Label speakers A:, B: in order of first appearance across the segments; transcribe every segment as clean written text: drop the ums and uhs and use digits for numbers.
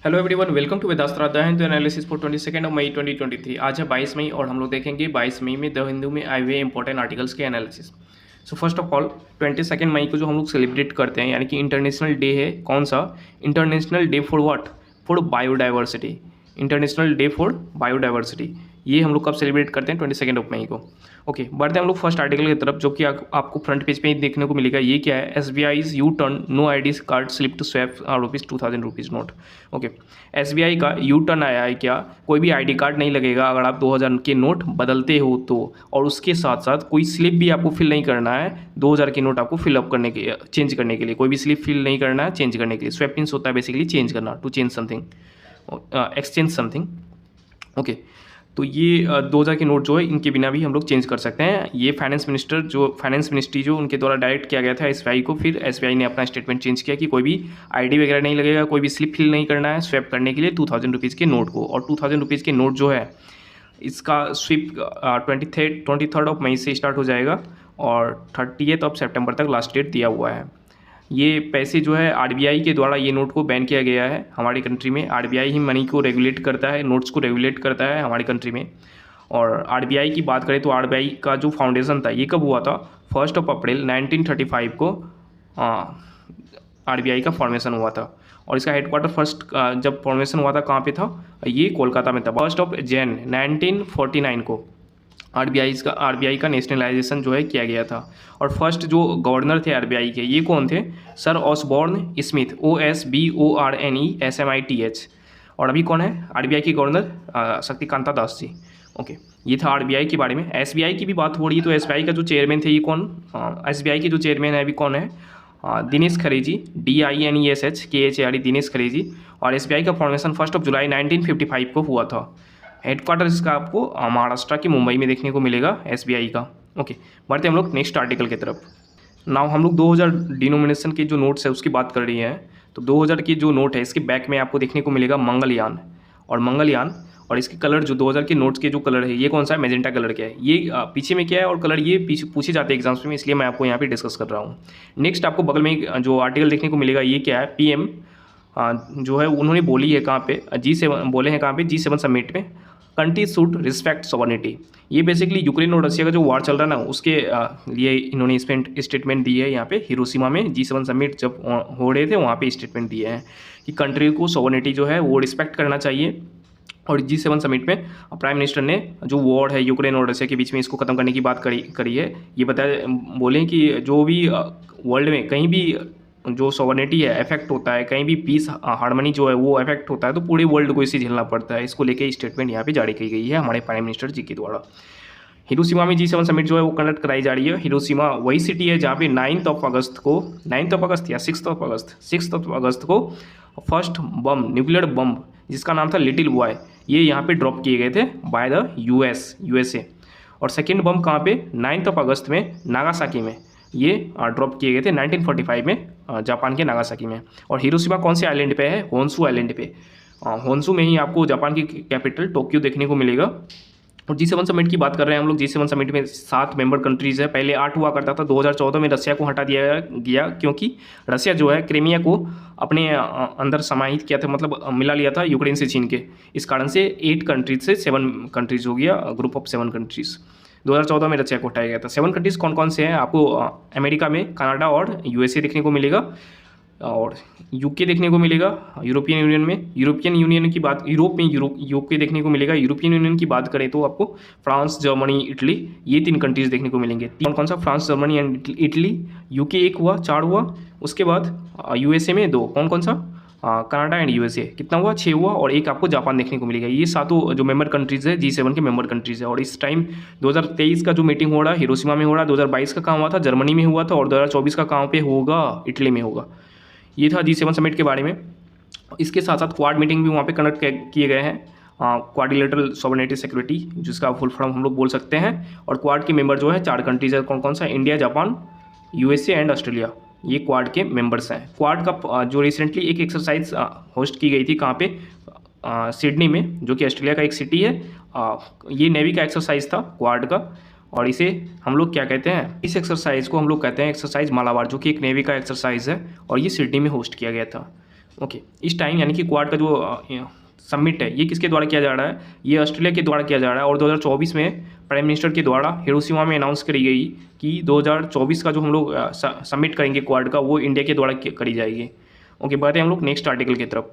A: Hello everyone, welcome to Vedastra the analysis for 22 May 2023। आज है 22 मई और हम लोग देखेंगे 22 मई में द हिंदू में आए हुए इंपॉर्टेंट आर्टिकल्स के analysis. So first of all 22 मई को जो हम लोग सेलिब्रेट करते हैं, यानी कि इंटरनेशनल डे है। कौन सा? International day for what? For biodiversity. International day for biodiversity ये हम लोग कब सेलिब्रेट करते हैं? 22 मई को। ओके, बढ़ते हैं हम लोग फर्स्ट आर्टिकल की तरफ, जो कि आपको फ्रंट पेज पे ही देखने को मिलेगा। ये क्या है? SBI U turn no ID card slip to swap ₹2000 note. Okay, SBI का यू टर्न आया है क्या? कोई भी ID कार्ड नहीं लगेगा अगर आप 2000 के नोट बदलते हो तो, और उसके साथ साथ कोई स्लिप भी आपको फिल नहीं करना है। 2000 के नोट आपको फिलअप करने के, चेंज करने के लिए कोई भी स्लिप फिल नहीं करना है, चेंज करने के लिए। स्वैप मीन्स होता है बेसिकली चेंज करना, to change something, exchange something. Okay, तो ये 2000 के नोट जो है इनके बिना भी हम लोग चेंज कर सकते हैं। ये फाइनेंस मिनिस्ट्री जो उनके द्वारा डायरेक्ट किया गया था SBI को। फिर SBI ने अपना स्टेटमेंट चेंज किया कि कोई भी ID वगैरह नहीं लगेगा, कोई भी स्लिप फिल नहीं करना है स्वैप करने के लिए 2000 रुपीज़ के नोट को। और 2000 रुपीज़ के नोट जो है इसका स्विप 23 ऑफ मई से स्टार्ट हो जाएगा और 30 ऑफ सितंबर तक लास्ट डेट दिया हुआ है। ये पैसे जो है RBI के द्वारा ये नोट को बैन किया गया है हमारी कंट्री में। RBI ही मनी को रेगुलेट करता है, नोट्स को रेगुलेट करता है हमारी कंट्री में। और RBI की बात करें तो RBI का जो फाउंडेशन था ये कब हुआ था? 1 अप्रैल 1935 को RBI का फॉर्मेशन हुआ था। और इसका हेडक्वार्टर फर्स्ट जब फॉर्मेशन हुआ था कहाँ पे था? ये कोलकाता में था। 1 जनवरी 1949 को RBI का नेशनलाइजेशन जो है किया गया था। और फर्स्ट जो गवर्नर थे RBI के, ये कौन थे? Sir Osborne Smith, OSBORNE SMITH। और अभी कौन है RBI के गवर्नर? शक्तिकांता दास जी। ओके, ये था RBI के बारे में। SBI की भी बात हो रही है तो SBI का जो चेयरमैन थे ये कौन? SBI के जो चेयरमैन है अभी कौन है? दिनेश खरेजी, DINESHKHARE, दिनेश खरेजी। और SBI का फॉर्मेशन 1 जुलाई 1955 को हुआ था। हेडक्वार्टर इसका आपको महाराष्ट्र के मुंबई में देखने को मिलेगा SBI का। ओके, बढ़ते हम लोग नेक्स्ट आर्टिकल की तरफ। नाउ हम लोग 2000 डिनोमिनेशन के जो नोट्स है उसकी बात कर रही हैं। तो 2000 की जो नोट है इसके बैक में आपको देखने को मिलेगा मंगलयान। और इसके कलर जो 2000 के नोट्स के जो कलर है ये कौन सा है? मैजेंटा कलर क्या है। ये पीछे में क्या है और कलर ये पीछे पूछे जाते हैं एग्जाम्स में, इसलिए मैं आपको यहाँ पे डिस्कस कर रहा हूँ। नेक्स्ट आपको बगल में जो आर्टिकल देखने को मिलेगा ये क्या है? PM जो है उन्होंने बोली है कहाँ पे? G7 बोले हैं कहाँ पे? G7 समिट में कंट्री शुड रिस्पेक्ट सॉवरेनिटी। ये बेसिकली यूक्रेन और रशिया का जो वार चल रहा है ना उसके लिए इन्होंने स्टेटमेंट दी है यहाँ पे हिरोशिमा में। G7 समिट जब हो रहे थे वहाँ पे स्टेटमेंट दिए हैं कि कंट्री को सॉवरेनिटी जो है वो रिस्पेक्ट करना चाहिए। और G7 समिट में प्राइम मिनिस्टर ने जो वॉर है यूक्रेन और रशिया के बीच में इसको ख़त्म करने की बात करी है। ये बोले कि जो भी वर्ल्ड में कहीं भी जो सॉवरेनिटी है इफेक्ट होता है, कहीं भी पीस हार्मनी जो है वो इफेक्ट होता है तो पूरे वर्ल्ड को इसे झेलना पड़ता है। इसको लेके स्टेटमेंट यहाँ पे जारी की गई है हमारे प्राइम मिनिस्टर जी के द्वारा। हिरोशिमा में G7 समिट जो है वो कंडक्ट कराई जा रही है। हिरोशिमा वही सिटी है जहाँ पे 9 अगस्त या 6 अगस्त को फर्स्ट बम, न्यूक्लियर बम जिसका नाम था लिटिल बॉय, ये यहाँ पे ड्रॉप किए गए थे बाय द USA। और सेकेंड बम कहाँ पे? 9 अगस्त में नागासाकी में ये ड्रॉप किए गए थे 1945 में जापान के नागासाकी में। और हिरोशिमा कौन से आइलैंड पे है? होन्शू आइलैंड पे। होन्शू में ही आपको जापान की कैपिटल टोक्यो देखने को मिलेगा। और G7 समिट की बात कर रहे हैं हम लोग। G7 समिट में 7 मेंबर कंट्रीज़ है। पहले 8 हुआ करता था, 2014 में रशिया को हटा दिया गया क्योंकि रशिया जो है क्रीमिया को अपने अंदर समाहित किया था, मतलब मिला लिया था यूक्रेन से छीन के। इस कारण से 8 कंट्रीज से 7 कंट्रीज़ हो गया, ग्रुप ऑफ 7 कंट्रीज़। 2014 में रशिया को हटाया गया था। 7 कंट्रीज़ कौन कौन से हैं? आपको अमेरिका में कनाडा और USA देखने को मिलेगा, और UK देखने को मिलेगा यूरोपियन यूनियन में। यूरोपियन यूनियन की बात UK देखने को मिलेगा। यूरोपियन यूनियन की बात करें तो आपको फ्रांस, जर्मनी, इटली, ये 3 कंट्रीज़ देखने को मिलेंगे। कौन कौन सा? France, Germany and Italy. UK 1 हुआ, 4 हुआ। उसके बाद USA में 2, कौन कौन सा? Canada and USA। कितना हुआ? 6 हुआ। और 1 आपको जापान देखने को मिलेगा। ये 7 जो मेंबर कंट्रीज़ है G7 के मेंबर कंट्रीज़ है। और इस टाइम 2023 का जो मीटिंग हो रहा है हिरोशिमा में हो रहा है, 2022 का कहाँ हुआ था? जर्मनी में हुआ था। और 2024 का कहाँ पे होगा? इटली में होगा। ये था G7 समिट के बारे में। इसके साथ साथ क्वाड मीटिंग भी वहाँ पे कंडक्ट किए गए हैं। क्वाड्रिलेटरल सॉवरेनिटी सिक्योरिटी जिसका फुल फॉर्म हम लोग बोल सकते हैं। और क्वाड के मेंबर जो है 4 कंट्रीज है। कौन कौन सा? India, Japan, USA and Australia, ये क्वाड के मेंबर्स हैं। क्वाड का जो रिसेंटली एक एक्सरसाइज होस्ट की गई थी कहाँ पे? सिडनी में, जो कि ऑस्ट्रेलिया का एक सिटी है। ये नेवी का एक्सरसाइज था क्वाड का। और इसे हम लोग क्या कहते हैं? इस एक्सरसाइज को हम लोग कहते हैं एक्सरसाइज मालाबार, जो कि एक नेवी का एक्सरसाइज है। और ये सिडनी में होस्ट किया गया था। ओके, इस टाइम यानी कि क्वाड का जो समिट है ये किसके द्वारा किया जा रहा है, ये ऑस्ट्रेलिया के द्वारा किया जा रहा है। और 2024 में प्राइम मिनिस्टर के द्वारा हिरोशिमा में अनाउंस करी गई कि 2024 का जो हम लोग समिट करेंगे क्वाड का, वो इंडिया के द्वारा करी जाएगी। ओके, बढ़ते हैं हम लोग नेक्स्ट आर्टिकल की तरफ।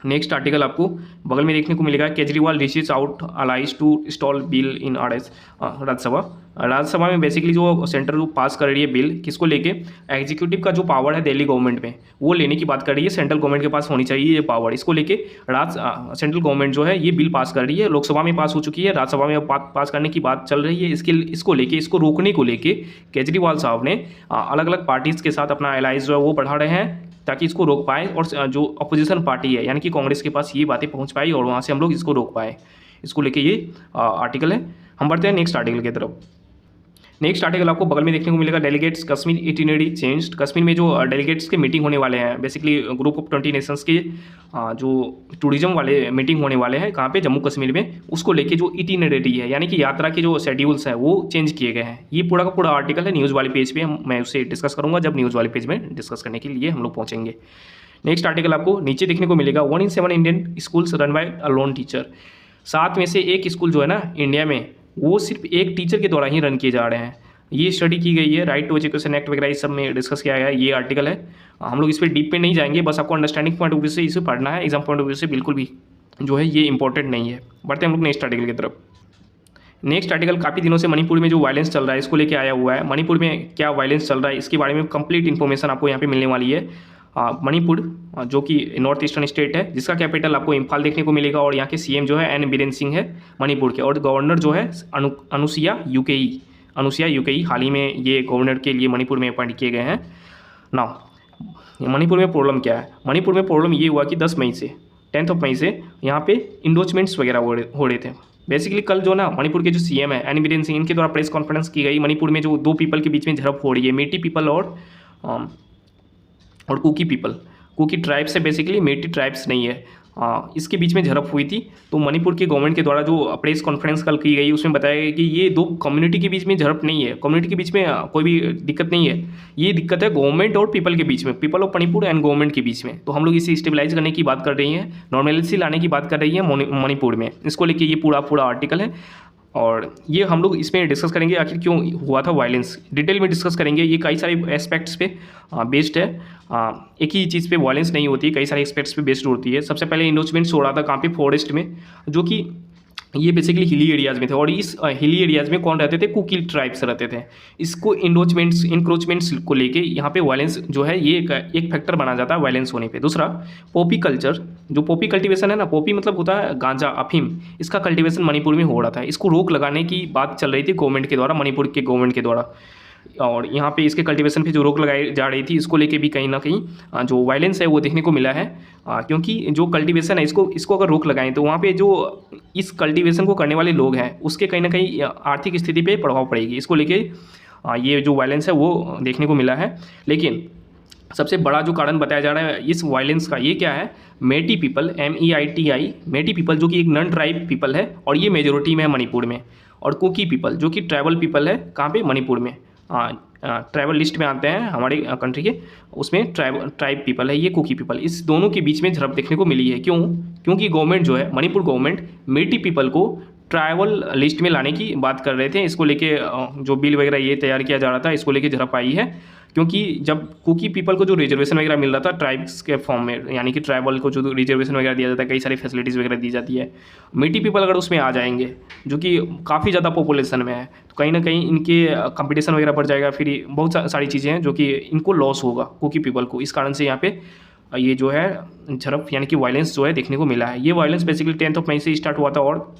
A: नेक्स्ट आर्टिकल आपको बगल में देखने को मिलेगा, Kejriwal dishes out allies to install bill in RS Rajya Sabha. Rajya Sabha में बेसिकली जो सेंटर जो पास कर रही है बिल, किसको लेके, एग्जीक्यूटिव का जो पावर है दिल्ली गवर्नमेंट में वो लेने की बात कर रही है। सेंट्रल गवर्नमेंट के पास होनी चाहिए ये पावर, इसको लेके सेंट्रल गवर्नमेंट जो है ये बिल पास कर रही है। लोकसभा में पास हो चुकी है, राज्यसभा में पास करने की बात चल रही है। इसको लेके, इसको रोकने को लेके केजरीवाल साहब ने अलग अलग पार्टीज़ के साथ अपना एलाइज जो है वो बढ़ा रहे हैं ताकि इसको रोक पाए, और जो अपोजिशन पार्टी है यानी कि कांग्रेस के पास ये बातें पहुंच पाई और वहाँ से हम लोग इसको रोक पाए। इसको लेके ये आर्टिकल है। हम बढ़ते हैं नेक्स्ट आर्टिकल की तरफ। नेक्स्ट आर्टिकल आपको बगल में देखने को मिलेगा, delegates Kashmir itinerary changed. Kashmir में जो डेलीगेट्स के मीटिंग होने वाले हैं, बेसिकली ग्रुप ऑफ 20 नेशंस के जो टूरिज्म वाले मीटिंग होने वाले हैं कहाँ पे, जम्मू कश्मीर में, उसको लेके जो इटिनरी है यानी कि यात्रा के जो शेड्यूल्स हैं वो चेंज किए गए हैं। ये पूरा का पूरा आर्टिकल है न्यूज़ वाले पेज पे, मैं उसे डिस्कस करूँगा जब न्यूज़ वाले पेज में डिस्कस करने के लिए हम लोग पहुँचेंगे। नेक्स्ट आर्टिकल आपको नीचे देखने को मिलेगा, 1 in 7 Indian schools run by a loan teacher. 7 में से 1 स्कूल जो है ना इंडिया में, वो सिर्फ एक टीचर के द्वारा ही रन किए जा रहे हैं। ये स्टडी की गई है, राइट टू एजुकेशन एक्ट वगैरह इस सब में डिस्कस किया गया है। ये आर्टिकल है, हम लोग इस पर डीप पे नहीं जाएंगे, बस आपको अंडरस्टैंडिंग पॉइंट ऑफ व्यू से इसे पढ़ना है। एग्जाम पॉइंट ऑफ व्यू से बिल्कुल भी जो है ये इंपॉर्टेंट नहीं है। बढ़ते हैं हम लोग नेक्स्ट आर्टिकल की तरफ। नेक्स्ट आर्टिकल काफ़ी दिनों से मणिपुर में जो वायलेंस चल रहा है इसको लेके आया हुआ है। मणिपुर में क्या वायलेंस चल रहा है इसके बारे में कंप्लीट इन्फॉर्मेशन आपको यहाँ पे मिलने वाली है। मणिपुर जो कि नॉर्थ ईस्टर्न स्टेट है, जिसका कैपिटल आपको इम्फाल देखने को मिलेगा, और यहाँ के सीएम जो है एन बीरेन सिंह है मणिपुर के, और गवर्नर जो है अनुसुईया यूकेई हाल ही में ये गवर्नर के लिए मणिपुर में अपॉइंट किए गए हैं। नाउ मणिपुर में प्रॉब्लम क्या है, मणिपुर में प्रॉब्लम ये हुआ कि 10 मई से 10 मई से यहाँ पे इंडोचमेंट्स वगैरह हो रहे थे। बेसिकली कल जो ना मणिपुर के जो सीएम है एन बीरेन सिंह, इनके द्वारा प्रेस कॉन्फ्रेंस की गई। मणिपुर में जो 2 पीपल के बीच में झड़प हो रही है, मेटी पीपल और कुकी पीपल, कुकी ट्राइब्स है बेसिकली, मेटी ट्राइब्स नहीं है। इसके बीच में झड़प हुई थी। तो मणिपुर की गवर्नमेंट के द्वारा जो प्रेस कॉन्फ्रेंस कल की गई उसमें बताया गया कि ये 2 कम्युनिटी के बीच में झड़प नहीं है, कम्युनिटी के बीच में कोई भी दिक्कत नहीं है, ये दिक्कत है गवर्नमेंट और पीपल के बीच में, people of Manipur and government के बीच में। तो हम लोग इसे स्टेबलाइज करने की बात कर रही हैं, नॉर्मेलिटी लाने की बात कर रही है मणिपुर में। इसको लेके ये पूरा आर्टिकल है, और ये हम लोग इसमें डिस्कस करेंगे आखिर क्यों हुआ था वायलेंस, डिटेल में डिस्कस करेंगे। ये कई सारे एस्पेक्ट्स पे बेस्ड है, एक ही चीज़ पे वायलेंस नहीं होती, कई सारे एस्पेक्ट्स पे बेस्ड होती है। सबसे पहले इंडोचमेंट्स हो रहा था कहाँ पे, फॉरेस्ट में, जो कि ये बेसिकली हिली एरियाज़ में थे, और इस हिली एरियाज़ में कौन रहते थे, कुकी ट्राइब्स रहते थे। इसको इंक्रोचमेंट्स को लेके यहाँ पे वायलेंस जो है ये एक फैक्टर बना जाता है वायलेंस होने पे। दूसरा, पॉपी कल्चर, जो पॉपी कल्टीवेशन है ना, पॉपी मतलब होता है गांजा, अफीम, इसका कल्टीवेशन मणिपुर में हो रहा था। इसको रोक लगाने की बात चल रही थी गवर्नमेंट के द्वारा, मणिपुर के गवर्नमेंट के द्वारा, और यहाँ पे इसके कल्टीवेशन पे जो रोक लगाई जा रही थी इसको लेके भी कहीं ना कहीं जो वायलेंस है वो देखने को मिला है। क्योंकि जो कल्टीवेशन है इसको अगर रोक लगाएं तो वहाँ पे जो इस कल्टीवेशन को करने वाले लोग हैं उसके कहीं ना कहीं आर्थिक स्थिति पे प्रभाव पड़ेगी। इसको लेके ये जो वायलेंस है वो देखने को मिला है। लेकिन सबसे बड़ा जो कारण बताया जा रहा है इस वायलेंस का, ये क्या है, मेटी पीपल, MEITI, मेटी पीपल जो कि एक नॉन ट्राइब पीपल है, और ये मेजोरिटी में है मणिपुर में। और कुकी पीपल जो कि ट्राइबल पीपल है, कहाँ पे, मणिपुर में। ट्राइबल लिस्ट में आते हैं हमारे कंट्री के, उसमें ट्राइब पीपल है ये कुकी पीपल। इस दोनों के बीच में झड़प देखने को मिली है। क्योंकि गवर्नमेंट जो है, मणिपुर गवर्नमेंट मेटी पीपल को ट्राइबल लिस्ट में लाने की बात कर रहे थे। इसको लेके जो बिल वगैरह ये तैयार किया जा रहा था, इसको लेके झड़प आई है। क्योंकि जब कुकी पीपल को जो रिजर्वेशन वगैरह मिल रहा था ट्राइब्स के फॉर्म में, यानी कि ट्राइबल को जो रिजर्वेशन वगैरह दिया जाता है, कई सारी फैसिलिटीज़ वगैरह दी जाती है, मेटी पीपल अगर उसमें आ जाएंगे जो कि काफ़ी ज़्यादा पॉपुलेशन में है, तो कहीं ना कहीं इनके कंपटीशन वगैरह बढ़ जाएगा। फिर बहुत सारी चीज़ें हैं जो कि इनको लॉस होगा कुकी पीपल को। इस कारण से यहाँ पे ये जो है झड़प यानी कि वायलेंस जो है देखने को मिला है। ये वायलेंस बेसिकली 10 मई से स्टार्ट हुआ था, और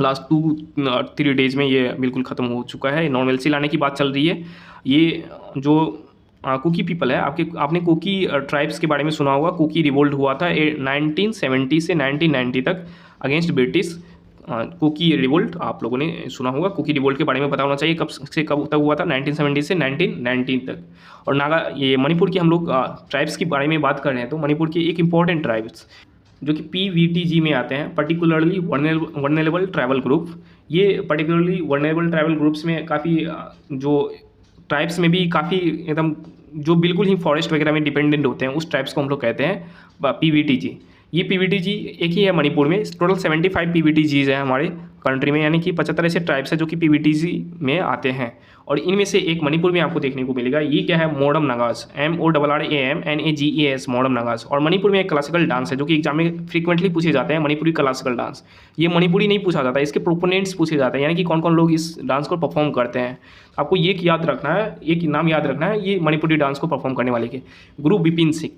A: लास्ट 2-3 डेज़ में ये बिल्कुल ख़त्म हो चुका है। नॉर्मलसी लाने की बात चल रही है। ये जो कुकी पीपल है, आपने कुकी ट्राइब्स के बारे में सुना होगा। कुकी रिवोल्ट हुआ था 1970 से 1990 तक अगेंस्ट ब्रिटिश। कुकी रिवोल्ट आप लोगों ने सुना होगा, कुकी रिवोल्ट के बारे में पता होना चाहिए कब से कब तक हुआ था, 1970 से 1919 तक। और ये मणिपुर की हम लोग ट्राइब्स के बारे में बात कर रहे हैं, तो मणिपुर के एक इंपॉर्टेंट ट्राइब्स जो कि PVTG में आते हैं, पर्टिकुलरली वर्नेरेबल ट्राइबल ग्रुप। ये पर्टिकुलरली वर्नेरेबल ट्राइबल ग्रुप्स में काफ़ी जो ट्राइब्स में भी काफ़ी एकदम जो बिल्कुल ही फॉरेस्ट वगैरह में डिपेंडेंट होते हैं उस ट्राइब्स को हम लोग कहते हैं PVTG। ये PVTG एक ही है मणिपुर में। टोटल 75 PVTGs हैं हमारे कंट्री में, यानी कि 75 ऐसे ट्राइब्स हैं जो कि PVTG में आते हैं। और इनमें से एक मणिपुर में आपको देखने को मिलेगा, ये क्या है, मोडम नगास, MORRAMNAGES, मोडम नगास। और मणिपुर में एक क्लासिकल डांस है जो कि एग्जाम में फ्रीक्वेंटली पूछे जाते हैं, मणिपुरी क्लासिकल डांस। ये मणिपुरी नहीं पूछा जाता, इसके प्रोपोनेंट्स पूछे जाते हैं, यानी कि कौन कौन लोग इस डांस को परफॉर्म करते हैं। आपको ये याद रखना है, एक नाम याद रखना है, ये मणिपुरी डांस को परफॉर्म करने वाले के गुरु बिपिन सिंह,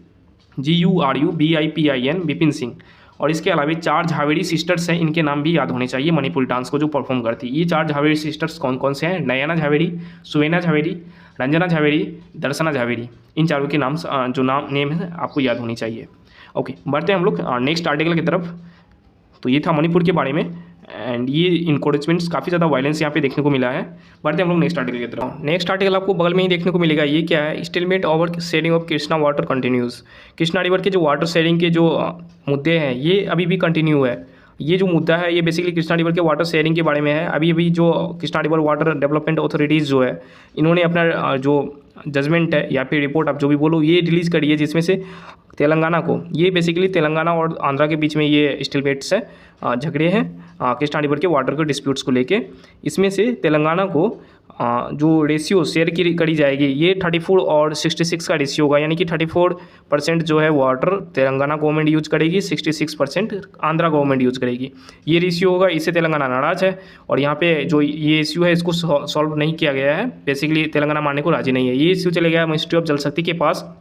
A: GURUBIPIN, बिपिन सिंह। और इसके अलावा 4 झावेरी सिस्टर्स हैं, इनके नाम भी याद होने चाहिए मणिपुरी डांस को जो परफॉर्म करती है। ये 4 झावेरी सिस्टर्स कौन कौन से हैं, नयना झावेरी, सुवेना झावेरी, रंजना झावेरी, दर्शना झावेरी। इन चारों के नाम जो नेम है आपको याद होनी चाहिए। ओके, बढ़ते हैं हम लोग नेक्स्ट आर्टिकल की तरफ। तो ये था मणिपुर के बारे में, एंड ये इंक्रोचमेंट्स काफ़ी ज़्यादा वायलेंस यहाँ पे देखने को मिला है। बढ़ते हैं हम लोग नेक्स्ट आर्टिकल की तरफ। नेक्स्ट आर्टिकल आपको बगल में ही देखने को मिलेगा, ये क्या है, stalemate over sharing of Krishna water continues. Krishna river के जो वाटर शेयरिंग के जो मुद्दे हैं ये अभी भी कंटिन्यू है। ये जो मुद्दा है ये बेसिकली कृष्णा रिवर के वाटर शेयरिंग के बारे में है। अभी जो Krishna river water development authorities जो है, इन्होंने अपना जो जजमेंट है या फिर रिपोर्ट, आप जो भी बोलो, ये रिलीज़ करी है, जिसमें से तेलंगाना को, ये बेसिकली तेलंगाना और आंध्रा के बीच में ये स्टेलमेट्स है, झगड़े हैं कृष्णा रिवर के वाटर के डिस्प्यूट्स को लेके। इसमें से तेलंगाना को जो रेशियो शेयर की करी जाएगी ये 34 और 66 का रेशियो होगा, यानी कि 34% जो है वाटर तेलंगाना गवर्नमेंट यूज करेगी, 66% आंध्रा गवर्नमेंट यूज करेगी। ये रेशियो होगा, इससे तेलंगाना नाराज़ है। और यहाँ पे जो ये इश्यू है इसको सॉल्व नहीं किया गया है, बेसिकली तेलंगाना मानने को राजी नहीं है। ये इश्यू चले गया मिनिस्ट्री ऑफ जल शक्ति के पास।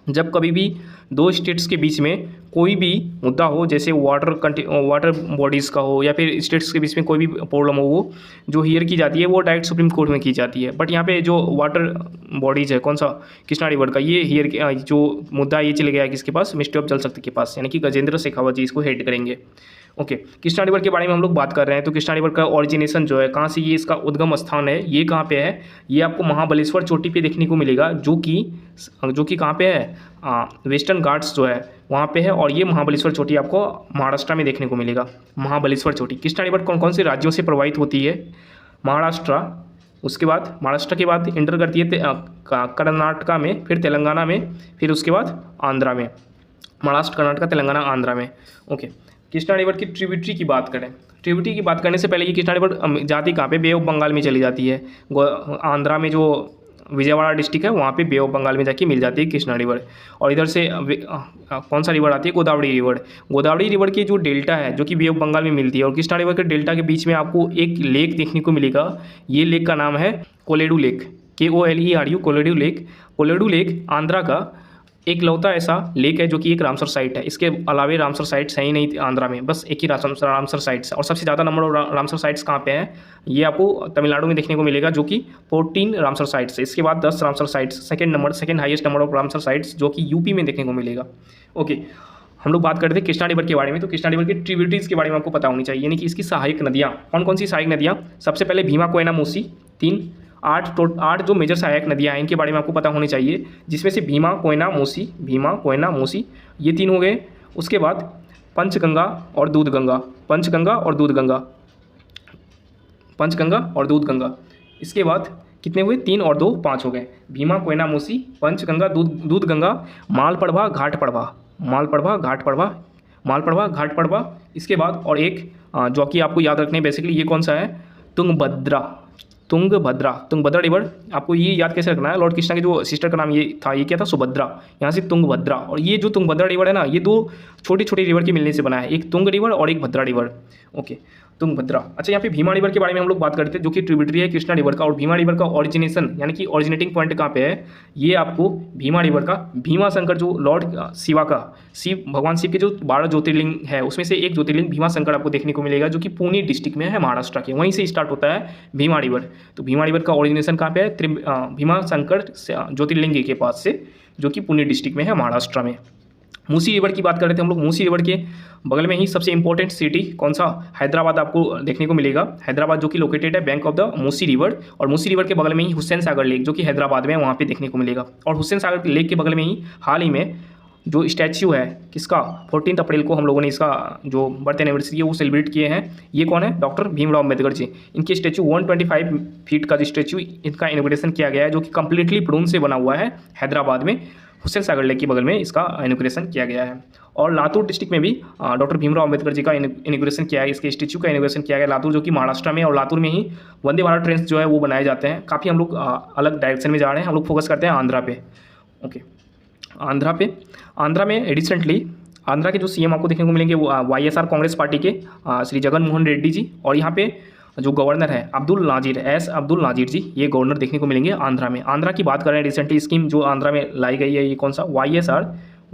A: जब कभी भी 2 स्टेट्स के बीच में कोई भी मुद्दा हो, जैसे वाटर बॉडीज़ का हो या फिर स्टेट्स के बीच में कोई भी प्रॉब्लम हो, वो जो हियर की जाती है वो डायरेक्ट सुप्रीम कोर्ट में की जाती है। बट यहाँ पे जो वाटर बॉडीज़ है, कौन सा, कृष्णा रिवर का, ये हियर जो मुद्दा ये चले गया है किसके पास, मिनिस्ट्री ऑफ जल शक्ति के पास, यानी कि गजेंद्र शेखावत जी इसको हेड करेंगे। ओके, कृष्णा रिवर के बारे में हम लोग बात कर रहे हैं। तो कृष्णा रिवर का ओरिजिनेशन जो है, कहाँ से ये इसका उद्गम स्थान है, ये कहाँ पे है, ये आपको महाबलेश्वर चोटी पे देखने को मिलेगा, जो कि कहाँ पे है, वेस्टर्न घाट्स जो है वहाँ पे है। और ये महाबलेश्वर चोटी आपको महाराष्ट्र में देखने को मिलेगा। महाबलेश्वर चोटी, कृष्णा रिवर कौन कौन से राज्यों से प्रवाहित होती है, महाराष्ट्र, उसके बाद महाराष्ट्र के बाद इंटर करती है कर्नाटका में, फिर तेलंगाना में, फिर उसके बाद आंध्रा में, महाराष्ट्र, कर्नाटका, तेलंगाना, आंध्रा में। ओके, कृष्णा रिवर की ट्रिब्यूटरी की बात करें, ट्रिब्यूटरी की बात करने से पहले ये कृष्णा रिवर जाती कहाँ पे, बे ऑफ बंगाल में चली जाती है। आंध्रा में जो विजयवाड़ा डिस्ट्रिक्ट है वहाँ पे बे ऑफ बंगाल में जाके मिल जाती है कृष्णा रिवर। और इधर से कौन सा रिवर आती है, गोदावरी रिवर। गोदावरी रिवर की जो डेल्टा है जो कि बे ऑफ बंगाल में मिलती है, और कृष्णा रिवर के डेल्टा के बीच में आपको एक लेक देखने को मिलेगा। ये लेक का नाम है Kolleru lake, KOLERU, Kolleru lake. Kolleru lake Andhra का एक लौता ऐसा लेक है जो कि एक रामसर साइट है। इसके अलावे रामसर साइट्स है ही नहीं आंध्रा में, बस एक ही रामसर साइट्स है। और सबसे ज़्यादा नंबर ऑफ रामसर साइट्स कहाँ पे हैं, ये आपको तमिलनाडु में देखने को मिलेगा, जो कि 14 रामसर साइट्स है। इसके बाद 10 Ramsar sites, second highest number of Ramsar sites जो कि यूपी में देखने को मिलेगा। ओके, हम लोग बात करते हैं कृष्णा रिवर के बारे में। तो कृष्णा रिवर की ट्रिब्यूटरीज के बारे में आपको पता होनी चाहिए, यानी कि इसकी सहायक नदियाँ कौन कौन सी सहायक नदियाँ। सबसे पहले भीमा, कोयना, मूसी, 8 जो मेजर सहायक नदियाँ हैं इनके बारे में आपको पता होनी चाहिए, जिसमें से भीमा, कोयना, मूसी ये 3 हो गए। उसके बाद पंचगंगा और दूधगंगा, इसके बाद कितने हुए, 3 और 2 5 हो गए। भीमा, कोयना, मूसी, पंचगंगा, दूधगंगा, मालप्रभा, घाट पड़वा, इसके बाद और एक जो कि आपको याद रखने बेसिकली ये कौन सा है, तुंगभद्रा रिवर। आपको ये याद कैसे रखना है, लॉर्ड कृष्णा के जो सिस्टर का नाम ये था, ये क्या था, सुभद्रा, यहाँ से तुंगभद्रा। और ये जो तुंगभद्रा रिवर है ना, ये 2 छोटी छोटी रिवर के मिलने से बना है, एक तुंग रिवर और एक भद्रा रिवर। ओके, तुंगभद्रा। अच्छा, यहाँ पे भीमा रिवर के बारे में हम लोग बात करते हैं, जो कि ट्रिब्यूटरी है कृष्णा रिवर का। और भीमा रिवर का ओरिजिनेशन यानी कि ओरिजिनेटिंग पॉइंट कहाँ पे है, ये आपको भीमा रिवर का भीमा शंकर, जो लॉर्ड भगवान शिव के जो 12 ज्योतिर्लिंग है उसमें से एक ज्योतिर्लिंग भीमा शंकर आपको देखने को मिलेगा, जो कि पुणे डिस्ट्रिक्ट में है, महाराष्ट्र के, वहीं से स्टार्ट होता है भीमा रिवर। तो भीमा रिवर का ओरिजिनेशन कहाँ पे है, भीमा शंकर ज्योतिर्लिंग के पास से, जो कि पुणे डिस्ट्रिक्ट में है, महाराष्ट्र में। मूसी रिवर की बात कर रहे थे हम लोग। मूसी रिवर के बगल में ही सबसे इंपॉर्टेंट सिटी कौन सा, हैदराबाद आपको देखने को मिलेगा। हैदराबाद जो कि लोकेटेड है bank of the Musi river. और मूसी रिवर के बगल में ही हुसैन सागर लेक जो कि हैदराबाद में है, वहाँ पे देखने को मिलेगा। और हुसैन सागर लेक के बगल में ही हाल ही में जो स्टैच्यू है किसका 14 अप्रैल को हम लोगों ने इसका जो बर्थ एनिवर्सरी है वो सेलिब्रेट किए हैं। ये कौन है? डॉक्टर भीमराव अम्बेडकर जी। इनके स्टैच्यू 125 फीट का स्टैच्यू इनका इनॉग्रेशन किया गया है, जो कि कम्प्लीटली ब्रोंज से बना हुआ है। हैदराबाद में हुसैन सागर लेक के बगल में इसका इनॉग्रेशन किया गया है। और लातूर डिस्ट्रिक्ट में भी डॉक्टर भीमराव अम्बेडकर जी का इनॉग्रेशन किया है, इसके स्टैच्यू का इनॉग्रेशन किया गया लातूर, जो कि महाराष्ट्र में, और लातूर में ही वंदे भारत ट्रेन जो है वो बनाए जाते हैं। काफ़ी हम लोग अलग डायरेक्शन में जा रहे हैं, हम लोग फोकस करते हैं आंध्रा पे। ओके, आंध्रा में रिसेंटली आंध्रा के जो सीएम आपको देखने को मिलेंगे वो YSR कांग्रेस पार्टी के श्री जगन मोहन रेड्डी जी, और यहाँ पे जो गवर्नर है अब्दुल नाजिर जी, ये गवर्नर देखने को मिलेंगे आंध्रा में। आंध्रा की बात करें, रिसेंटली स्कीम जो आंध्रा में लाई गई है, ये कौन सा?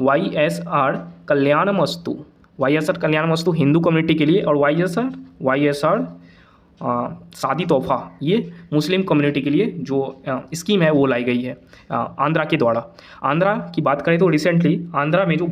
A: YSR कल्याण मस्तु हिंदू कम्युनिटी के लिए, और YSR शादी तोहफा ये मुस्लिम कम्युनिटी के लिए जो स्कीम है वो लाई गई है आंध्रा के द्वारा। आंध्रा की बात करें तो रिसेंटली आंध्रा में जो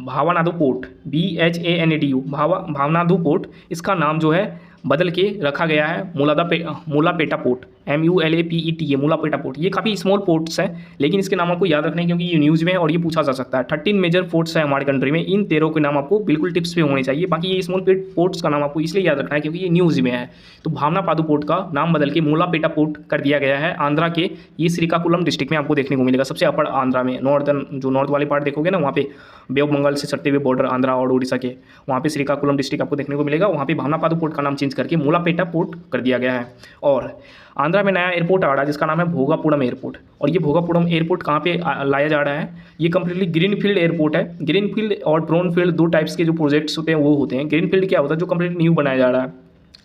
A: भावनाडु पोर्ट BHANADU भावनाडु पोर्ट, इसका नाम जो है बदल के रखा गया है मूलापेटा पोर्ट, MULAPETA मूलापेटा पोर्ट। ये काफ़ी स्मॉल पोर्ट्स हैं, लेकिन इसके नाम आपको याद रखना है क्योंकि ये न्यूज़ में है और ये पूछा जा सकता है। 13 मेजर पोर्ट्स हैं हमारे कंट्री में, इन 13 के नाम आपको बिल्कुल टिप्स पे होने चाहिए। बाकी ये स्मॉल पोर्ट्स का नाम आपको इसलिए याद रखना है क्योंकि ये न्यूज़ में है। तो भावनापादु पोर्ट का नाम बदल के मूलापेटा पोर्ट कर दिया गया है आंध्रा के। ये श्रीकाकुलम डिस्ट्रिक्ट में आपको देखने को मिलेगा, सबसे अपर आंध्रा में। नॉर्थ वाले पार्ट देखोगे ना, वहाँ पे बे ऑफ बंगाल से सटते हुए बॉर्डर आंध्रा और उड़ीसा के, वहाँ पे श्रीकाकुलम डिस्ट्रिक्ट आपको देखने को मिलेगा। वहाँ पे भावनापादु पोर्ट का नाम चेंज करके मूलापेटा पोर्ट कर दिया गया है। और आंध्रा में नया एयरपोर्ट आ रहा है जिसका नाम है भोगापुरम एयरपोर्ट। और ये भोगापुरम एयरपोर्ट कहाँ पे लाया जा रहा है? ये कम्प्लीटली ग्रीनफील्ड एयरपोर्ट है। ग्रीनफील्ड और ब्राउनफील्ड दो टाइप्स के जो प्रोजेक्ट्स होते हैं वो होते हैं। ग्रीनफील्ड क्या होता है? जो कम्प्लीटली न्यू बनाया जा रहा है,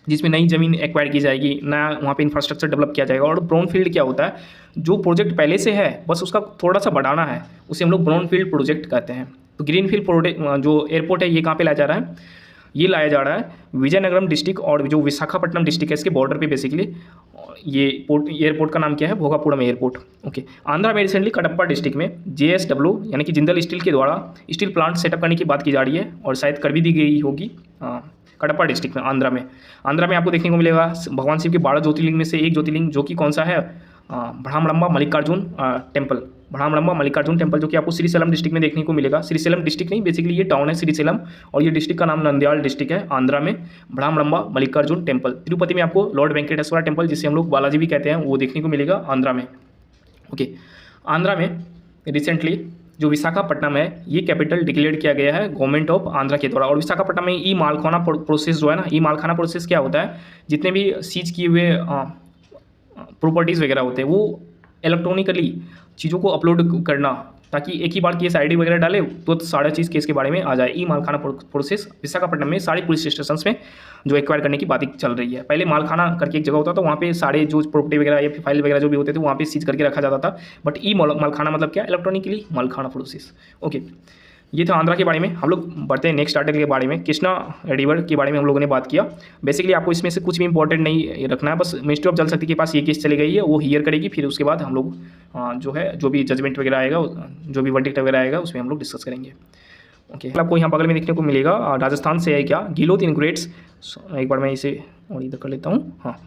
A: जिसमें नई ज़मीन एक्वायर की जाएगी, नया वहाँ पे इंफ्रास्ट्रक्चर डेवलप किया जाएगा। और ब्राउनफील्ड क्या होता है? जो प्रोजेक्ट पहले से है बस उसका थोड़ा सा बढ़ाना है, उसे हम लोग ब्राउनफील्ड प्रोजेक्ट कहते हैं। तो ग्रीनफील्ड जो एयरपोर्ट है ये कहाँ पे लाया जा रहा है? ये लाया जा रहा है विजयनगरम डिस्ट्रिक्ट और जो विशाखापट्टनम डिस्ट्रिक्ट है इसके बॉर्डर पे बेसिकली। ये एयरपोर्ट का नाम क्या है? भोगापुरम एयरपोर्ट। ओके, आंध्रा में रिसेंटली कडप्पा डिस्ट्रिक्ट में JSW यानी कि जिंदल स्टील के द्वारा स्टील प्लांट सेटअप करने की बात की जा रही है, और शायद कर भी दी गई होगी कडप्पा डिस्ट्रिक्ट में। आंध्रा में आपको देखने को मिलेगा भगवान शिव के 12 ज्योतिर्लिंग में से एक ज्योतिर्लिंग, जो कि कौन सा है? भ्रामरंबा मल्लिकार्जुन टेम्पल, जो कि आपको श्रीशैलम डिस्ट्रिक्ट में देखने को मिलेगा। श्रीशैलम डिस्ट्रिक्ट नहीं, बेसिकली ये टाउन है श्रीशैलम, और ये डिस्ट्रिक्ट का नाम नंदयाल डिस्ट्रिक्ट है आंध्रा में। भ्रामरंबा मल्लिकार्जुन टेम्पल। तिरुपति में आपको लॉर्ड वेंकटेश्वरा टेम्पल, जिसे हम लोग बालाजी भी कहते हैं, वो देखने को मिलेगा आंध्रा में। ओके, आंध्रा में रिसेंटली जो विशाखापट्टनम है ये कैपिटल डिक्लेयर किया गया है गवर्नमेंट ऑफ आंध्रा के द्वारा। और विशाखापट्टनम में ई मालखाना प्रोसेस जो है ना, ई मालखाना प्रोसेस क्या होता है? जितने भी सीज किए हुए प्रॉपर्टीज़ वगैरह होते हैं वो इलेक्ट्रॉनिकली चीज़ों को अपलोड करना, ताकि एक ही बार केस ID वगैरह डाले तो सारा चीज़ केस के बारे में आ जाए। ई मालखाना प्रोसेस विशाखापट्टनम में सारे पुलिस स्टेशन में जो एक्वायर करने की बात चल रही है। पहले मालखाना करके एक जगह होता था, वहाँ पे सारे जो प्रॉपर्टी वगैरह या फाइल वगैरह जो भी होते थे वहाँ पे सीज करके रखा जाता था। बट ई मालखाना मतलब क्या? Electronically मालखाना process. ओके, ये था आंध्रा के बारे में। हम लोग बढ़ते हैं नेक्स्ट आर्टिकल के बारे में। कृष्णा रिवर के बारे में हम लोगों ने बात किया। बेसिकली आपको इसमें से कुछ भी इंपॉर्टेंट नहीं रखना है, बस मिनिस्ट्री ऑफ जल शक्ति के पास ये केस चली गई है, वो हियर करेगी। फिर उसके बाद हम लोग जो भी जजमेंट वगैरह आएगा, जो भी वर्डिक्ट वगैरह आएगा, उसमें हम लोग डिस्कस करेंगे। ओके, आपको यहाँ बगल में देखने को मिलेगा राजस्थान से है क्या? गिलोथ इनग्रेट्स, एक बार मैं इसे और इधर कर लेता हूँ। हाँ,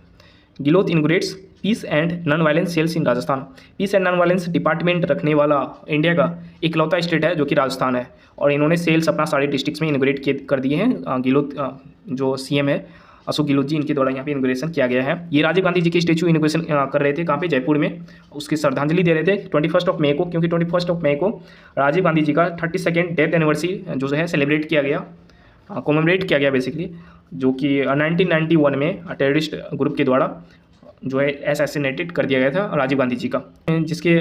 A: Gehlot inaugurates peace and non violence cells in Rajasthan. Peace and non violence department रखने वाला इंडिया का इकलौता स्टेट है जो कि राजस्थान है, और इन्होंने सेल्स अपना सारे डिस्ट्रिक्ट्स में इनग्रेट कर दिए हैं। गिलोथ जो CM है अशोक गहलोत जी, इनके द्वारा यहाँ पे इनोग्रेशन किया गया है। ये राजीव गांधी जी के स्टेचू इनोग्रेशन कर रहे थे, कहाँ पे? जयपुर में। उसकी श्रद्धांजलि दे रहे थे 21 मई को, क्योंकि 21 मई को राजीव गांधी जी का 32nd डेथ एनिवर्सरी जो है सेलिब्रेट किया गया, कॉमेमोरेट किया गया बेसिकली, जो कि 1991 में टेररिस्ट ग्रुप के द्वारा जो है असैसिनेटेड कर दिया गया था राजीव गांधी जी का, जिसके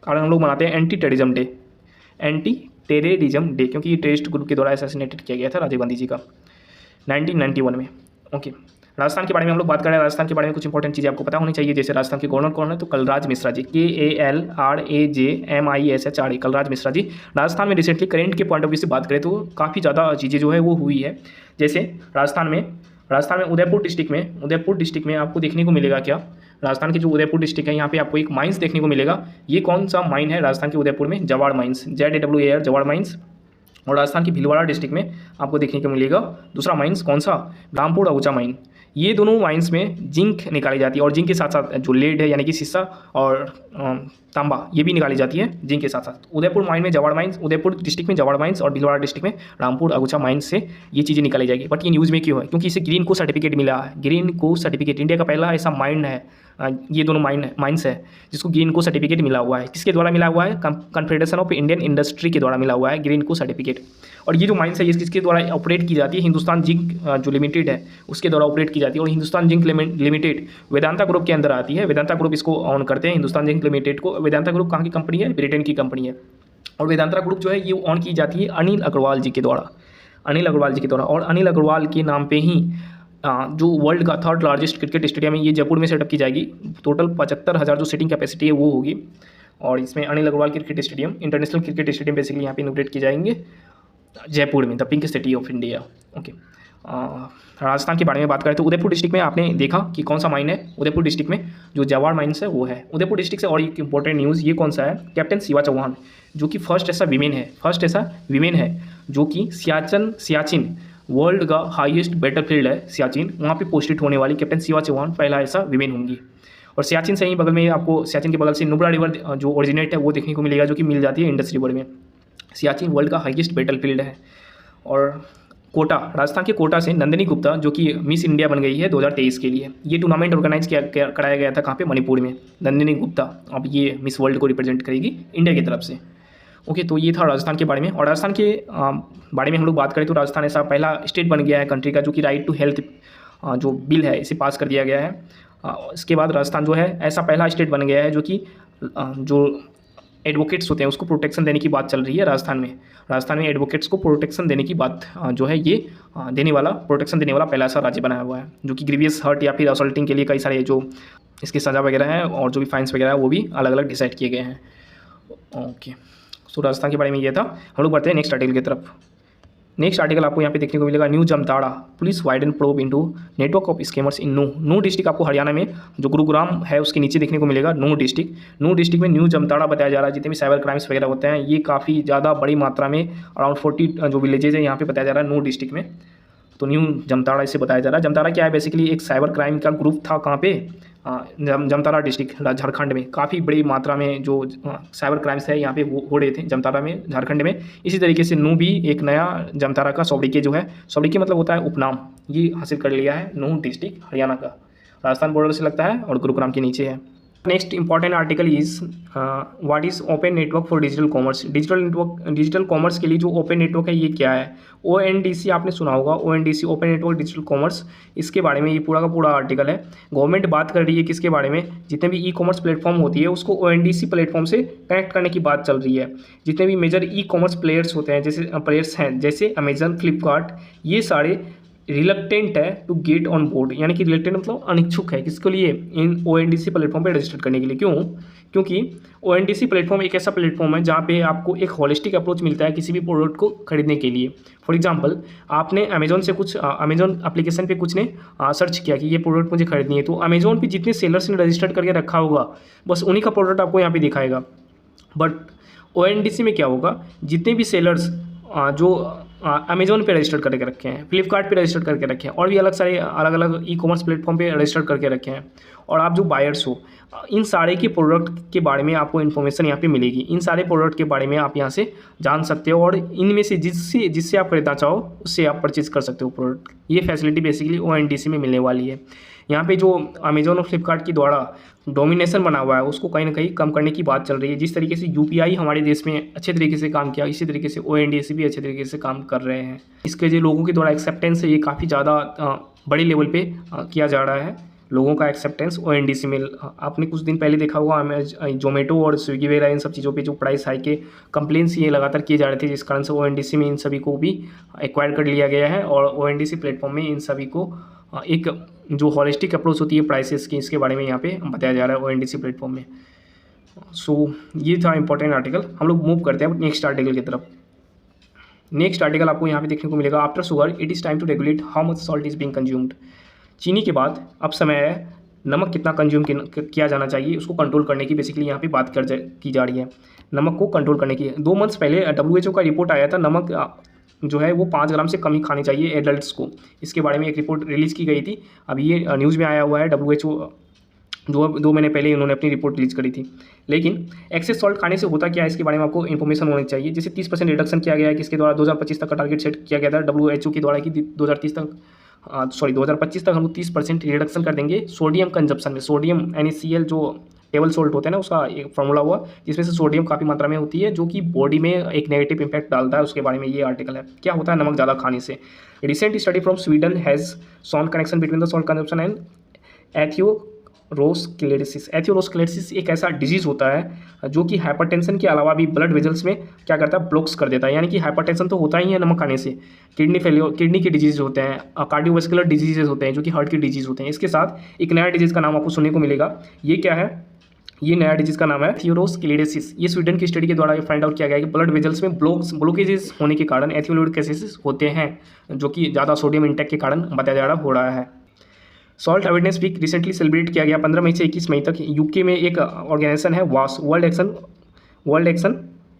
A: कारण हम लोग मनाते हैं एंटी टेररिज्म डे, क्योंकि ये टेररिस्ट ग्रुप के द्वारा असैसिनेटेड किया गया था राजीव गांधी जी का 1991 में। ओके, राजस्थान के बारे में हम लोग बात कर रहे हैं। राजस्थान के बारे में कुछ इंपॉर्टेंट चीज़ें आपको पता होनी चाहिए। जैसे राजस्थान के गवर्नर कौन है? तो कलराज मिश्रा जी, KALRAJMISHRA, कलराज मिश्रा जी। राजस्थान में रिसेंटली करेंट के पॉइंट ऑफ व्यू से बात करें तो काफ़ी ज़्यादा चीज़ें जो है वो हुई है। जैसे राजस्थान में उदयपुर डिस्ट्रिक्ट में आपको देखने को मिलेगा क्या? राजस्थान के जो उदयपुर डिस्ट्रिक्ट है यहाँ पे आपको एक माइंस देखने को मिलेगा। ये कौन सा माइन है राजस्थान के उदयपुर में? जवाड़ माइंस, ZAWAR जवाड़ माइंस। और राजस्थान की भीलवाड़ा डिस्ट्रिक्ट में आपको देखने को मिलेगा दूसरा माइंस, कौन सा? रामपुर अगुचा माइन। ये दोनों माइंस में जिंक निकाली जाती है और जिंक के साथ साथ जो लेड है यानी कि शीशा और तांबा ये भी निकाली जाती है जिंक के साथ साथ। उदयपुर माइन में जवाड़ माइंस, उदयपुर डिस्ट्रिक्ट में जवाड़ माइंस और भीलवाड़ा डिस्ट्रिक्ट में रामपुर अगुचा माइंस से ये चीज़ें निकाली जाएगी। बट ये न्यूज़ में क्यों है? क्योंकि इसे ग्रीन को सर्टिफिकेट मिला है। ग्रीन को सर्टिफिकेट इंडिया का पहला ऐसा माइन है, ये दोनों माइंस है जिसको ग्रीन को सर्टिफिकेट मिला हुआ है। किसके द्वारा मिला हुआ है? कन्फेडरेशन ऑफ इंडियन इंडस्ट्री के द्वारा मिला हुआ है ग्रीन को सर्टिफिकेट। और ये जो माइंस है ये किसके द्वारा ऑपरेट की जाती है? हिंदुस्तान जिंक जो लिमिटेड है उसके द्वारा ऑपरेट की जाती है। और Hindustan zinc limited Vedanta group के अंदर आती है। वेदांता ग्रुप इसको ऑन करते हैं हिंदुस्तान जिंक लिमिटेड को। वेदांता ग्रुप कहाँ की कंपनी है? ब्रिटेन की कंपनी है। और वेदांता ग्रुप जो है ये ऑन की जाती है अनिल अग्रवाल जी के द्वारा, अनिल अग्रवाल जी के द्वारा। और अनिल अग्रवाल के नाम पे ही जो वर्ल्ड का थर्ड लार्जेस्ट क्रिकेट स्टेडियम है ये जयपुर में सेटअप की जाएगी। टोटल 75,000 जो सीटिंग कैपेसिटी है वो होगी। और इसमें Anil Agarwal cricket stadium, international cricket stadium basically यहाँ पे इनोग्रेट किए जाएंगे जयपुर में, the pink city of India. Okay, Rajasthan के बारे में बात करें तो उदयपुर डिस्ट्रिक्ट में आपने देखा कि कौन सा माइन है? उदयपुर डिस्ट्रिक्ट में जो जवाड़ माइंस है वो है उदयपुर डिस्ट्रिक्ट से। और एक इंपॉर्टेंट न्यूज़ ये कौन सा है? कैप्टन शिवा चौहान जो कि फर्स्ट ऐसा विमेन है जो कि सियाचिन वर्ल्ड का हाईएस्ट बैटलफील्ड है सियाचिन, वहाँ पे पोस्टेड होने वाली कैप्टन शिवा चौहान पहला ऐसा विमेन होंगी। और सियाचिन से ही बगल में आपको सियाचिन के बगल से नुब्रा रिवर जो ओरिजिनेट है वो देखने को मिलेगा, जो कि मिल जाती है इंडस रिवर में। सियाचिन वर्ल्ड का हाईएस्ट बैटलफील्ड है। और कोटा, राजस्थान के कोटा से नंदिनी गुप्ता जो कि मिस इंडिया बन गई है 2023 के लिए। ये टूर्नामेंट ऑर्गेनाइज कराया गया था कहाँ पे? मणिपुर में। नंदिनी गुप्ता अब ये मिस वर्ल्ड को रिप्रेजेंट करेगी इंडिया की तरफ से। ओके, तो ये था राजस्थान के बारे में। और राजस्थान के बारे में हम लोग बात करें तो राजस्थान ऐसा पहला स्टेट बन गया है कंट्री का जो कि राइट टू हेल्थ जो बिल है इसे पास कर दिया गया है। इसके बाद राजस्थान जो है ऐसा पहला स्टेट बन गया है जो कि जो एडवोकेट्स होते हैं उसको प्रोटेक्शन देने की बात चल रही है राजस्थान में एडवोकेट्स को प्रोटेक्शन देने की बात जो है ये प्रोटेक्शन देने वाला पहला ऐसा राज्य बनाया हुआ है जो कि ग्रीवियस हर्ट या फिर असल्टिंग के लिए कई सारे जो इसकी सज़ा वगैरह है और जो भी फाइन्स वगैरह है वो भी अलग अलग डिसाइड किए गए हैं। ओके, सो राजस्थान के बारे में ये था। हम लोग बढ़ते हैं नेक्स्ट आर्टिकल की तरफ। नेक्स्ट आर्टिकल आपको यहाँ पे देखने को मिलेगा, new Jamtara police widen probe into network of scammers in Nuh district. आपको हरियाणा में जो गुरुग्राम है उसके नीचे देखने को मिलेगा नू डिस्ट्रिक्ट में न्यू जामताड़ा बताया जा रहा है। जितने भी साइबर क्राइम्स वगैरह होते हैं ये काफ़ी ज़्यादा बड़ी मात्रा में अराउंड 40 जो विलेजेज है यहाँ पे बताया जा रहा है नू डिस्ट्रिक्ट में। तो न्यू जामताड़ा इसे बताया जा रहा है। जामताड़ा क्या है? बेसिकली एक साइबर क्राइम का ग्रुप था। कहाँ पे? जामताड़ा डिस्ट्रिक्ट झारखंड में काफ़ी बड़ी मात्रा में जो साइबर क्राइम्स है यहाँ पे हो रहे थे जामताड़ा में, झारखंड में। इसी तरीके से नू भी एक नया जामताड़ा का सोब्रिके जो है, सोब्रिके मतलब होता है उपनाम, ये हासिल कर लिया है नू डिस्ट्रिक्ट हरियाणा का। राजस्थान बॉर्डर से लगता है और गुरुग्राम के नीचे है। Next important article is what is open network for digital commerce. Digital commerce के लिए जो ओपन नेटवर्क है ये क्या है? ONDC आपने सुना होगा, ONDC open network digital commerce, इसके बारे में ये पूरा का पूरा आर्टिकल है। गवर्नमेंट बात कर रही है किसके बारे में? जितने भी ई-कॉमर्स प्लेटफॉर्म होती है उसको ONDC प्लेटफॉर्म से कनेक्ट करने की बात चल रही है। जितने भी मेजर ई-कॉमर्स प्लेयर्स होते हैं जैसे अमेजन, फ्लिपकार्ट, ये सारे रिलक्टेंट है टू गेट ऑन बोर्ड, यानी कि रिलक्टेंट मतलब अनिच्छुक है किसके लिए? इन ONDC प्लेटफॉर्म पे रजिस्टर करने के लिए। क्यों? क्योंकि ONDC प्लेटफॉर्म एक ऐसा प्लेटफॉर्म है जहाँ पे आपको एक होलिस्टिक अप्रोच मिलता है किसी भी प्रोडक्ट को खरीदने के लिए। फॉर एग्जांपल आपने अमेजोन से कुछ अमेजोन एप्लीकेशन पे कुछ ने सर्च किया कि ये प्रोडक्ट मुझे खरीदनी है, तो अमेजोन पे जितने सेलर्स ने रजिस्टर्ड करके रखा होगा बस उन्हीं का प्रोडक्ट आपको यहाँ पे दिखाएगा। बट ONDC में क्या होगा? जितने भी सेलर्स जो अमेजोन पे रजिस्टर करके रखे हैं, फ्लिपकार्ट पे रजिस्टर करके रखे हैं और भी अलग अलग ई-कॉमर्स प्लेटफॉर्म पे रजिस्टर करके रखे हैं, और आप जो बायर्स हो इन सारे के प्रोडक्ट के बारे में आपको इन्फॉर्मेशन यहाँ पे मिलेगी। इन सारे प्रोडक्ट के बारे में आप यहाँ से जान सकते हो और इनमें से जिससे आप खरीदना चाहो उससे आप परचेज कर सकते हो प्रोडक्ट। ये फैसिलिटी बेसिकली ONDC में मिलने वाली है। यहाँ पे जो अमेजोन और फ्लिपकार्ट के द्वारा डोमिनेशन बना हुआ है उसको कहीं ना कहीं कम करने की बात चल रही है। जिस तरीके से UPI हमारे देश में अच्छे तरीके से काम किया, इसी तरीके से ONDC भी अच्छे तरीके से काम कर रहे हैं। इसके जो लोगों के द्वारा एक्सेप्टेंस है ये काफ़ी ज़्यादा बड़े लेवल पे किया जा रहा है। लोगों का एक्सेप्टेंस ONDC में, आपने कुछ दिन पहले देखा होगा जोमेटो और स्विगी वगैरह इन सब चीज़ों पे जो प्राइस हाई के कंप्लेंट्स ये लगातार किए जा रहे थे, जिस कारण से ONDC में इन सभी को भी एक्वायर कर लिया गया है और ONDC प्लेटफॉर्म में इन सभी को एक जो हॉलिस्टिक अप्रोच होती है प्राइसेस की, इसके बारे में यहाँ पे बताया जा रहा है ONDC प्लेटफॉर्म में। सो ये था इंपॉर्टेंट आर्टिकल। हम लोग मूव करते हैं नेक्स्ट आर्टिकल की तरफ। नेक्स्ट आर्टिकल आपको यहाँ पे देखने को मिलेगा, after sugar it is time to regulate how much salt is being consumed. चीनी के बाद अब समय है नमक कितना कंज्यूम किया जाना चाहिए उसको कंट्रोल करने की बेसिकली यहाँ पे बात की जा रही है, नमक को कंट्रोल करने की। 2 मंथ्स पहले WHO का रिपोर्ट आया था जो है वो 5 ग्राम से कम ही खानी चाहिए एडल्ट्स को। इसके बारे में एक रिपोर्ट रिलीज़ की गई थी, अभी ये न्यूज़ में आया हुआ है। WHO 2 महीने पहले इन्होंने अपनी रिपोर्ट रिलीज करी थी। लेकिन एक्सेस सॉल्ट खाने से होता क्या है, इसके बारे में आपको इन्फॉर्मेशन होनी चाहिए। जैसे 30% रिडक्शन किया गया है, किसके द्वारा 2025 तक का टारगेट सेट किया गया था WHO के द्वारा कि 2025 तक हम लोग 30% रिडक्शन कर देंगे सोडियम कंजप्शन में। सोडियम NaCl जो टेबल सॉल्ट होता है ना, उसका एक फॉर्मूला हुआ जिसमें से सोडियम काफ़ी मात्रा में होती है, जो कि बॉडी में एक नेगेटिव इंपैक्ट डालता है। उसके बारे में ये आर्टिकल है। क्या होता है नमक ज़्यादा खाने से? Recent study from Sweden has shown connection between the salt consumption and atherosclerosis. Atherosclerosis एक ऐसा डिजीज़ होता है जो कि हाइपरटेंशन के अलावा भी ब्लड वेजल्स में क्या करता है, ब्लॉक्स कर देता है। यानी कि हाइपरटेंशन तो होता ही है नमक खाने से, किडनी फेलियर, किडनी के डिजीज़ होते हैं, कार्डियोवास्कुलर डिजीजेज होते हैं जो कि हार्ट के डिजीज़ होते हैं। इसके साथ एक नया डिजीज़ का नाम आपको सुनने को मिलेगा। ये क्या है? ये नया डिजीज़ का नाम है एथियोरोस्क्लेरोसिस। ये स्वीडन की स्टडी के द्वारा फाइंड आउट किया गया है कि ब्लड वेजल्स में ब्लॉकेजेस होने के कारण एथियोरोस्क्लेरोसिस होते हैं, जो कि ज़्यादा सोडियम इंटेक के कारण बताया जा रहा हो रहा है। Salt awareness week recently celebrate किया गया 15 मई से 21 मई तक। यूके में एक ऑर्गेनाइजेशन है वास, world action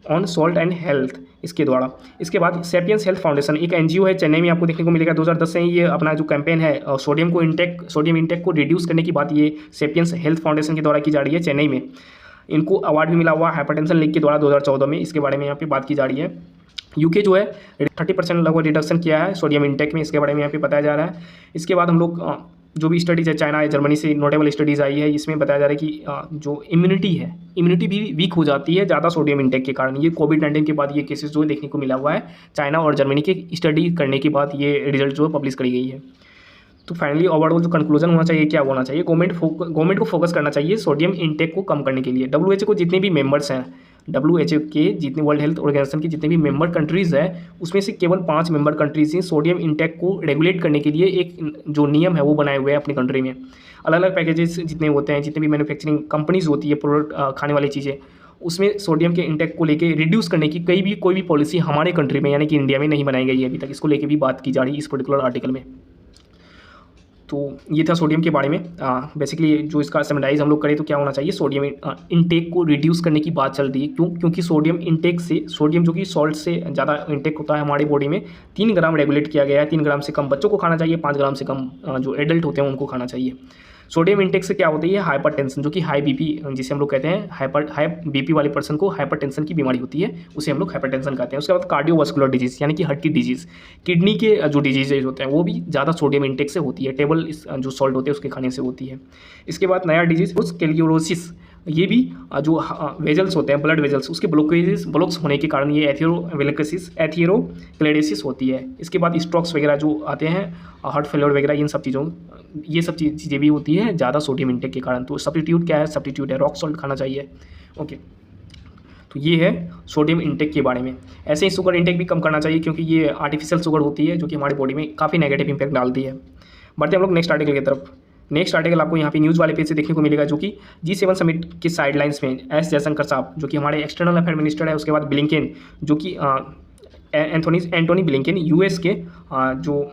A: on salt and health, इसके द्वारा। इसके बाद सेपियंस हेल्थ फाउंडेशन एक NGO है, चेन्नई में आपको देखने को मिलेगा। 2010 से ये अपना जो कैंपेन है सोडियम इंटेक को रिड्यूस करने की बात ये सेपियंस हेल्थ फाउंडेशन के द्वारा की जा रही है चेन्नई में। इनको अवार्ड भी मिला हुआ हाइपरटेंशन लीग के द्वारा 2014 में। इसके बारे में यहाँ पे बात की जा रही है। यूके जो है 30% लगभग रिडक्शन किया है सोडियम इंटेक में, इसके बारे में यहाँ पे बताया जा रहा है। इसके बाद हम लोग जो भी स्टडीज़ है चाइना या जर्मनी से नोटेबल स्टडीज़ आई है, इसमें बताया जा रहा है कि जो इम्यूनिटी भी वीक हो जाती है ज़्यादा सोडियम इंटेक के कारण। ये कोविड-19 के बाद ये केसेस जो देखने को मिला हुआ है चाइना और जर्मनी के स्टडी करने के बाद ये रिजल्ट जो पब्लिश करी गई है। तो फाइनली ओवरऑल जो कंक्लूजन होना चाहिए क्या होना चाहिए, गवर्नमेंट को फोकस करना चाहिए सोडियम इंटेक को कम करने के लिए। WHO को जितने भी मेंबर्स हैं, WHO के जितने वर्ल्ड हेल्थ ऑर्गेनाइजेशन के जितने भी मेंबर कंट्रीज़ हैं, उसमें से केवल 5 मेंबर कंट्रीज़ ही सोडियम इंटेक को रेगुलेट करने के लिए एक जो नियम है वो बनाए हुए हैं अपनी कंट्री में। अलग अलग पैकेजेस जितने होते हैं, जितने भी मैन्युफैक्चरिंग कंपनीज़ होती है प्रोडक्ट खाने वाली चीज़ें, उसमें सोडियम के इंटेक को लेके रिड्यूस करने की कोई भी पॉलिसी हमारे कंट्री में यानी कि इंडिया में नहीं बनाई गई है अभी तक। इसको लेके भी बात की जा रही है इस पर्टिकुलर आर्टिकल में। तो ये था सोडियम के बारे में। बेसिकली जो इसका समराइज हम लोग करें तो क्या होना चाहिए, सोडियम इंटेक को रिड्यूस करने की बात चल रही है। क्योंकि सोडियम इंटेक से, सोडियम जो कि सॉल्ट से ज़्यादा इंटेक होता है हमारी बॉडी में, 3 ग्राम रेगुलेट किया गया है। 3 ग्राम से कम बच्चों को खाना चाहिए, 5 ग्राम से कम जो एडल्ट होते हैं उनको खाना चाहिए। सोडियम इंटेक से क्या होती है, हाइपरटेंशन, जो कि हाई बीपी जिसे हम लोग कहते हैं, हाई बीपी वाले पर्सन को हाइपरटेंशन की बीमारी होती है, उसे हम लोग हाइपरटेंशन कहते हैं। उसके बाद कार्डियोवास्कुलर डिजीज़ यानी कि हार्ट की डिजीज़, किडनी के जो डिजीजेज होते हैं वो भी ज़्यादा सोडियम इंटेक से होती है, टेबल जो सॉल्ट होते हैं उसके खाने से होती है। इसके बाद नया डिजीज़ स्क्लेरोसिस, ये भी जो वेजल्स होते हैं, ब्लड वेजल्स, उसके ब्लॉक्स होने के कारण ये एथियोरोस्क्लेरोसिस होती है। इसके बाद स्ट्रोक्स वगैरह जो आते हैं, हार्ट फेलियर वगैरह, ये सब चीज़ें भी होती है ज़्यादा सोडियम इंटेक के कारण। तो सब्स्टिट्यूट क्या है, सब्स्टिट्यूट है रॉक सॉल्ट खाना चाहिए। ओके, तो ये है सोडियम इंटेक के बारे में। ऐसे ही शुगर इंटेक भी कम करना चाहिए क्योंकि ये आर्टिफिशियल शुगर होती है जो कि हमारी बॉडी में काफ़ी नेगेटिव इंपैक्ट डालती है। बढ़ते हम लोग नेक्स्ट आर्टिकल की तरफ। नेक्स्ट आर्टिकल आपको यहाँ पे न्यूज़ वाले पेज से देखने को मिलेगा, जो कि G7 समिट की साइडलाइंस में एस जयशंकर साहब जो कि हमारे एक्सटर्नल अफेयर मिनिस्टर है, उसके बाद ब्लिंकेन जो कि एंटोनी ब्लिंकेन US के जो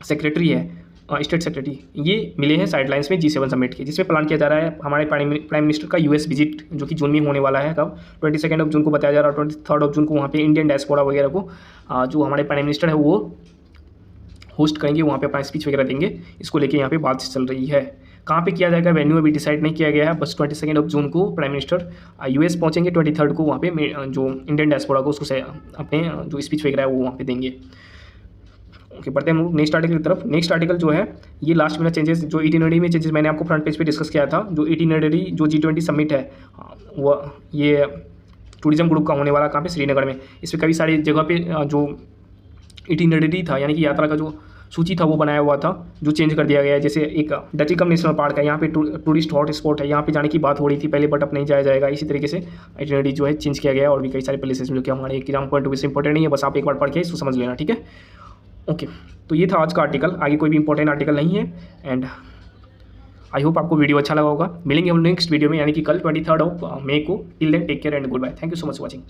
A: सेक्रेटरी है, स्टेट सेक्रेटरी, ये मिले हैं साइडलाइंस में G7 समिट के, जिसमें प्लान किया जा रहा है हमारे प्राइम मिनिस्टर का US विजिट जो कि जून में होने वाला है। कब, 22 जून को बताया जा रहा है। 23 जून को वहाँ पे इंडियन डायस्पोरा वगैरह को जो हमारे प्राइम मिनिस्टर है वो होस्ट करेंगे, वहाँ पे अपना स्पीच वगैरह देंगे। इसको लेके यहाँ पे बात चल रही है। कहाँ पे किया जाएगा, वेन्यू अभी डिसाइड नहीं किया गया है। बस 22 जून को प्राइम मिनिस्टर US पहुँचेंगे, 23 को वहाँ पे जो इंडियन डायस्पोरा को उसको से अपने जो स्पीच वगैरह है वो वहाँ पे देंगे। ओके, बढ़ते हैं हम नेक्स्ट आर्टिकल की तरफ। नेक्स्ट आर्टिकल जो है ये लास्ट में चेंजेस, जो इटिनरी में चेंजेस मैंने आपको फ्रंट पेज पे डिस्कस किया था। जो इटिनरी जो G20 समिट है वो ये टूरिज्म ग्रुप का होने वाला, कहाँ पे, श्रीनगर में। इसमें कई सारी जगह पे जो इटिनरी था यानी कि यात्रा का जो सूची था वो बनाया हुआ था, जो चेंज कर दिया गया है। जैसे एक डचिकम नेशनल पार्क है, यहाँ पे टूरिस्ट हॉट स्पॉट है, यहाँ पे जाने की बात हो रही थी पहले बट अब नहीं जाया जाएगा। इसी तरीके से आइटिनरी जो है चेंज किया गया है। और भी कई सारे प्लेसेस जो कि हमारे एग्जाम पॉइंट ऑफ व्यू से इंपॉर्टेंट नहीं है, बस आप एक बार पढ़ के इसको समझ लेना, ठीक है। ओके, तो ये था आज का आर्टिकल, आगे कोई भी इंपॉर्टेंट आर्टिकल नहीं है। एंड आई होप आपको वीडियो अच्छा लगा होगा। मिलेंगे हम नेक्स्ट वीडियो में यानी कि कल 23 मई को। Till then take care and good bye. Thank you so much watching.